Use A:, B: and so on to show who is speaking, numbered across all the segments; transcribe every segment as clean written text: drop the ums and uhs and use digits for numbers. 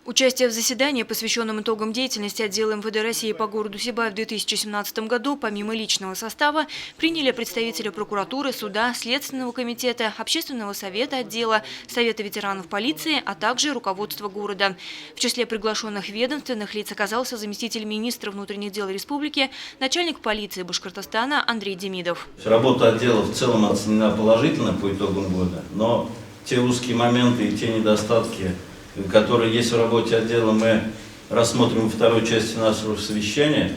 A: Участие в заседании, посвященном итогам деятельности отдела МВД России по городу Сибай в 2017 году, помимо личного состава, приняли представители прокуратуры, суда, Следственного комитета, Общественного совета отдела, Совета ветеранов полиции, а также руководство города. В числе приглашенных ведомственных лиц оказался заместитель министра внутренних дел республики, начальник полиции Башкортостана Андрей Демидов.
B: Работа отдела в целом оценена положительно по итогам года, но те узкие моменты и те недостатки, которые есть в работе отдела, мы рассмотрим во второй части нашего совещания.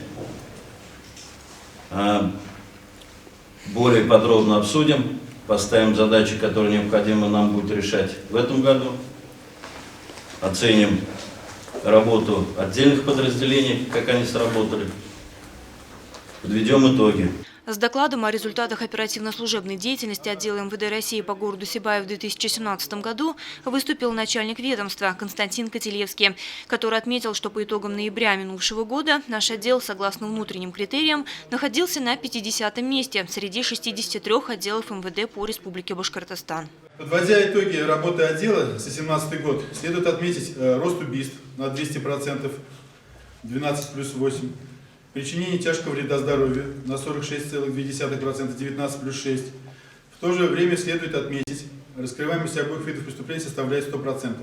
B: Более подробно обсудим, поставим задачи, которые необходимо нам будет решать в этом году. Оценим работу отдельных подразделений, как они сработали. Подведем итоги.
A: С докладом о результатах оперативно-служебной деятельности отдела МВД России по городу Сибай в 2017 году выступил начальник ведомства Константин Котелевский, который отметил, что по итогам ноября минувшего года наш отдел, согласно внутренним критериям, находился на 50-м месте среди 63 отделов МВД по Республике Башкортостан.
C: Подводя итоги работы отдела за 2017 год, следует отметить рост убийств на 200%, 12+8%. Причинение тяжкого вреда здоровью на 46,2%, 19+6%. В то же время следует отметить, раскрываемость обоих видов преступлений составляет 100%.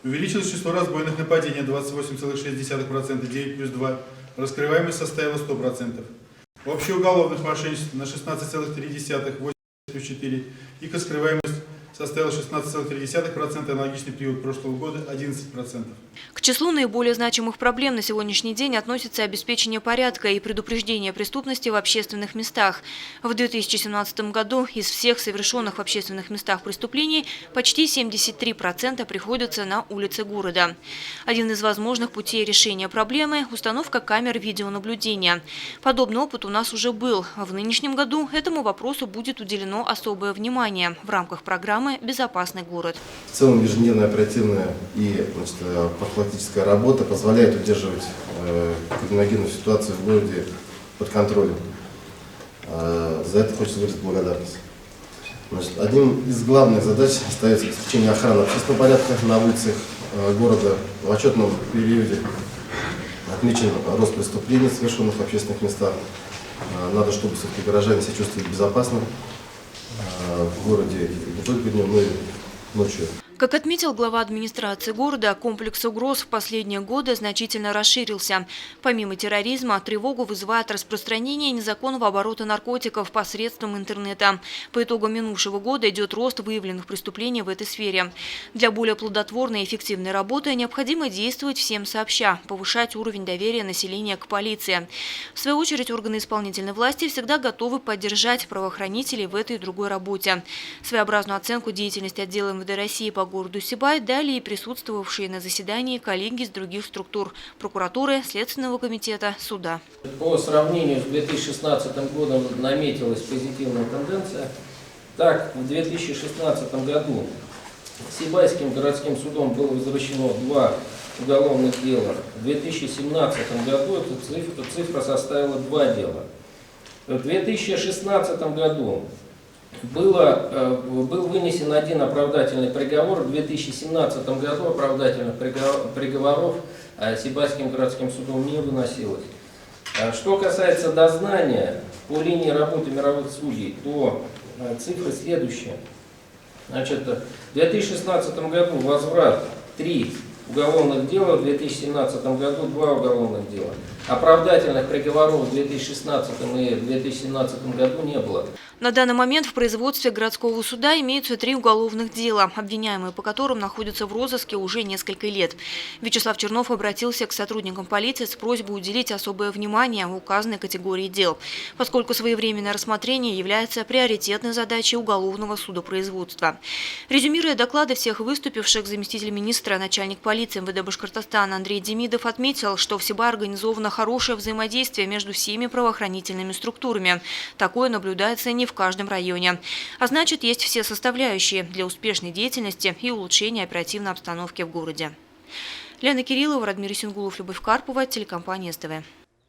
C: Увеличилось число разбойных нападений 28,6%, 9+2%. Раскрываемость составила 100%. Общеуголовных мошенничеств на 16,3%, 8+4%. И раскрываемость составила 16,3%, аналогичный период прошлого года 11%.
A: К числу наиболее значимых проблем на сегодняшний день относится обеспечение порядка и предупреждение преступности в общественных местах. В 2017 году из всех совершенных в общественных местах преступлений почти 73% приходятся на улицы города. Один из возможных путей решения проблемы – установка камер видеонаблюдения. Подобный опыт у нас уже был. В нынешнем году этому вопросу будет уделено особое внимание в рамках программы «Безопасный город».
D: В целом ежедневная оперативная и профилактическая работа позволяет удерживать криминогенную ситуацию в городе под контролем. За это хочется выразить благодарность. Одним из главных задач остается обеспечение охраны общественного порядка на улицах города. В отчетном периоде отмечен рост преступлений, совершенных в общественных местах. Надо, чтобы все-таки горожане себя чувствовали безопасно в городе не только днем, но и ночью.
A: Как отметил глава администрации города, комплекс угроз в последние годы значительно расширился. Помимо терроризма, тревогу вызывает распространение незаконного оборота наркотиков посредством интернета. По итогам минувшего года идет рост выявленных преступлений в этой сфере. Для более плодотворной и эффективной работы необходимо действовать всем сообща, повышать уровень доверия населения к полиции. В свою очередь, органы исполнительной власти всегда готовы поддержать правоохранителей в этой и другой работе. Своеобразную оценку деятельности отдела МВД России по городу Сибай дали и присутствовавшие на заседании коллеги из других структур – прокуратуры, Следственного комитета, суда.
E: По сравнению с 2016 годом наметилась позитивная тенденция. Так, в 2016 году Сибайским городским судом было возвращено 2 уголовных дела. В 2017 году эта цифра составила 2 дела. В 2016 году был вынесен 1 оправдательный приговор. В 2017 году оправдательных приговоров Сибайским городским судом не выносилось. Что касается дознания по линии работы мировых судей, то цифры следующие. Значит, в 2016 году возврат 3 уголовных дела, в 2017 году 2 уголовных дела. Оправдательных приговоров в 2016 и 2017 году не было.
A: На данный момент в производстве городского суда имеются 3 уголовных дела, обвиняемые по которым находятся в розыске уже несколько лет. Вячеслав Чернов обратился к сотрудникам полиции с просьбой уделить особое внимание указанной категории дел, поскольку своевременное рассмотрение является приоритетной задачей уголовного судопроизводства. Резюмируя доклады всех выступивших, заместитель министра, начальник полиции МВД Башкортостана Андрей Демидов отметил, что в Сибай организовано хорошее взаимодействие между всеми правоохранительными структурами. Такое наблюдается не в каждом районе. А значит, есть все составляющие для успешной деятельности и улучшения оперативной обстановки в городе. Лена Кириллова, Радмир Исенгулов, Любовь Карпова, телекомпания СТВ.